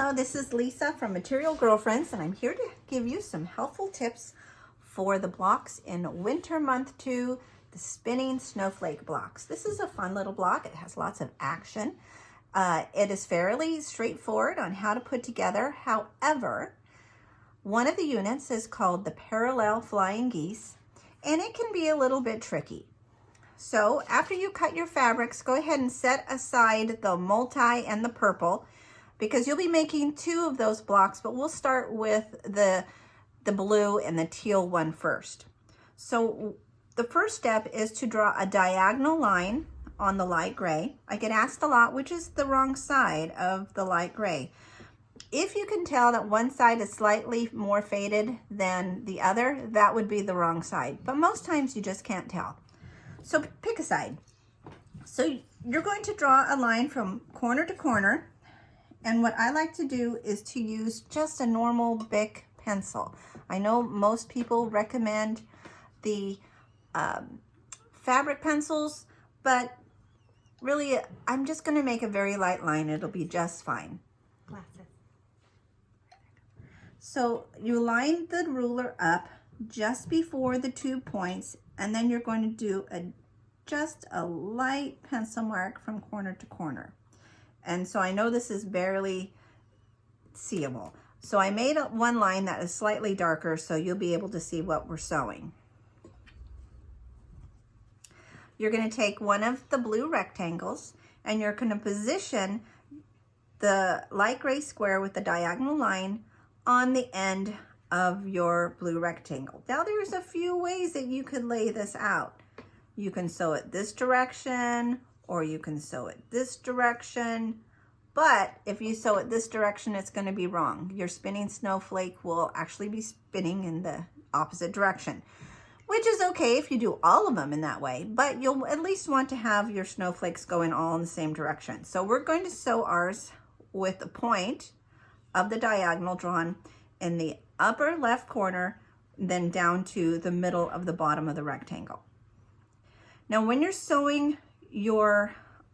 Hello, this is Lisa from Material Girlfriends, and I'm here to give you some helpful tips for the blocks in Winter Month 2, the Spinning Snowflake blocks. This is a fun little block. It has lots of action. It is fairly straightforward on how to put together. However, one of the units is called the Parallel Flying Geese, and it can be a little bit tricky. So after you cut your fabrics, go ahead and set aside the multi and the purple, because you'll be making two of those blocks, but we'll start with the blue and the teal one first. So the first step is to draw a diagonal line on the light gray. I get asked a lot, which is the wrong side of the light gray. If you can tell that one side is slightly more faded than the other, that would be the wrong side. But most times you just can't tell. So pick a side. So you're going to draw a line from corner to corner. And what I like to do is to use just a normal Bic pencil. I know most people recommend the fabric pencils, but really I'm just going to make a very light line. It'll be just fine. Glasses. So you line the ruler up just before the 2 points, and then you're going to do just a light pencil mark from corner to corner. And so I know this is barely seeable. So I made one line that is slightly darker so you'll be able to see what we're sewing. You're going to take one of the blue rectangles and you're going to position the light gray square with the diagonal line on the end of your blue rectangle. Now there's a few ways that you could lay this out. You can sew it this direction, or you can sew it this direction, but if you sew it this direction, it's going to be wrong. Your spinning snowflake will actually be spinning in the opposite direction, which is okay if you do all of them in that way, but you'll at least want to have your snowflakes going all in the same direction. So we're going to sew ours with the point of the diagonal drawn in the upper left corner, then down to the middle of the bottom of the rectangle. Now when you're sewing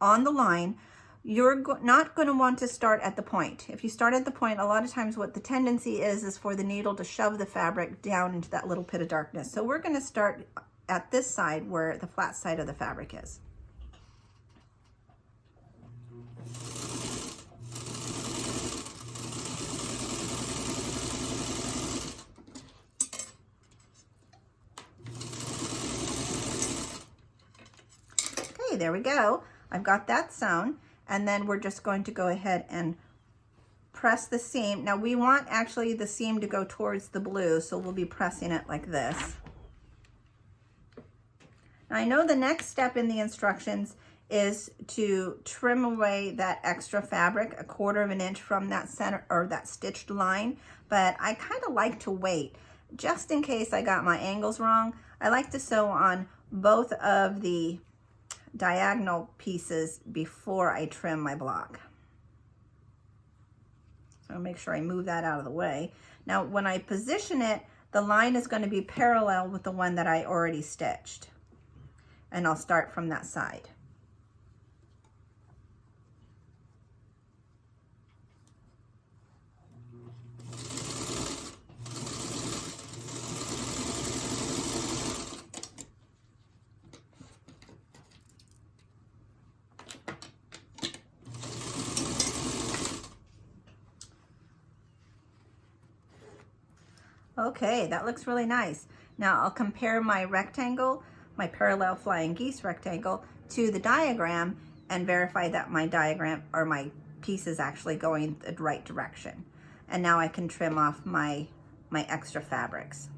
on the line, you're not going to want to start at the point. If you start at the point, a lot of times what the tendency is for the needle to shove the fabric down into that little pit of darkness. So we're going to start at this side where the flat side of the fabric is. Okay, there we go. I've got that sewn, and then we're just going to go ahead and press the seam. Now we want actually the seam to go towards the blue, so we'll be pressing it like this. Now I know the next step in the instructions is to trim away that extra fabric 1/4 of an inch from that center or that stitched line, but I kind of like to wait just in case I got my angles wrong. I like to sew on both of the diagonal pieces before I trim my block. So I'll make sure I move that out of the way. Now when I position it, the line is going to be parallel with the one that I already stitched. And I'll start from that side. Okay, that looks really nice. Now I'll compare my rectangle, my parallel flying geese rectangle, to the diagram and verify that my diagram or my piece is actually going the right direction. And now I can trim off my extra fabrics.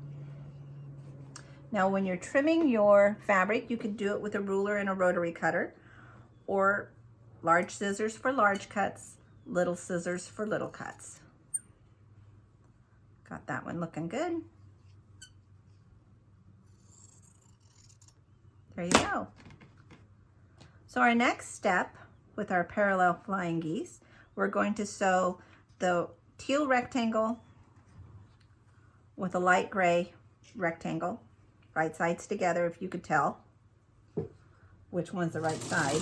Now when you're trimming your fabric, you could do it with a ruler and a rotary cutter, or large scissors for large cuts, little scissors for little cuts. Got that one looking good. There you go. So our next step with our parallel flying geese, we're going to sew the teal rectangle with a light gray rectangle, right sides together if you could tell which one's the right side.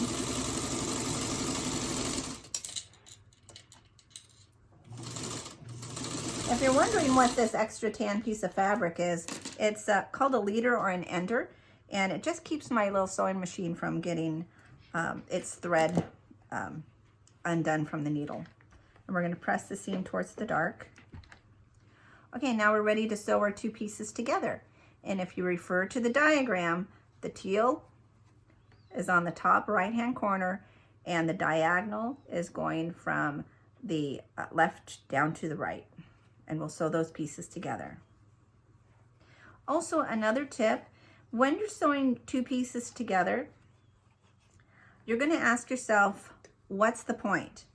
If you're wondering what this extra tan piece of fabric is, it's called a leader or an ender, and it just keeps my little sewing machine from getting its thread undone from the needle. And we're going to press the seam towards the dark. Okay, now we're ready to sew our two pieces together. And if you refer to the diagram, the teal is on the top right-hand corner, and the diagonal is going from the left down to the right. And we'll sew those pieces together. Also, another tip, when you're sewing two pieces together, you're going to ask yourself, what's the point?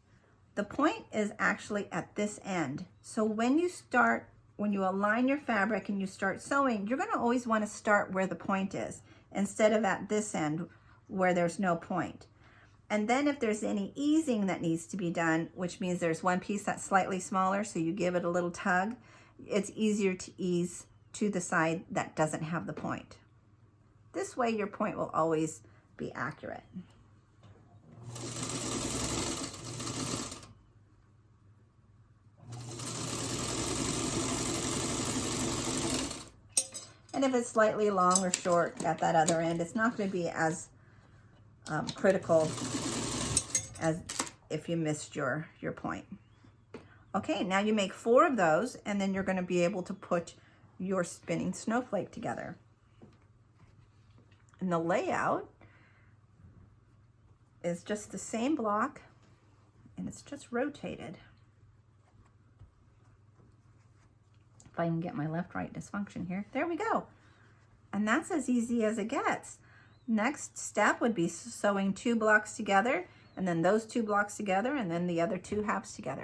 The point is actually at this end. So when you align your fabric and you start sewing, you're going to always want to start where the point is instead of at this end where there's no point. And then if there's any easing that needs to be done, which means there's one piece that's slightly smaller, so you give it a little tug, it's easier to ease to the side that doesn't have the point. This way your point will always be accurate. And if it's slightly long or short at that other end, it's not going to be as critical as if you missed your point. Okay, now you make 4 of those, and then you're going to be able to put your spinning snowflake together. And the layout is just the same block, and it's just rotated. If I can get my left-right dysfunction here. There we go. And that's as easy as it gets. Next step would be sewing 2 blocks together, and then those 2 blocks together, and then the other 2 halves together.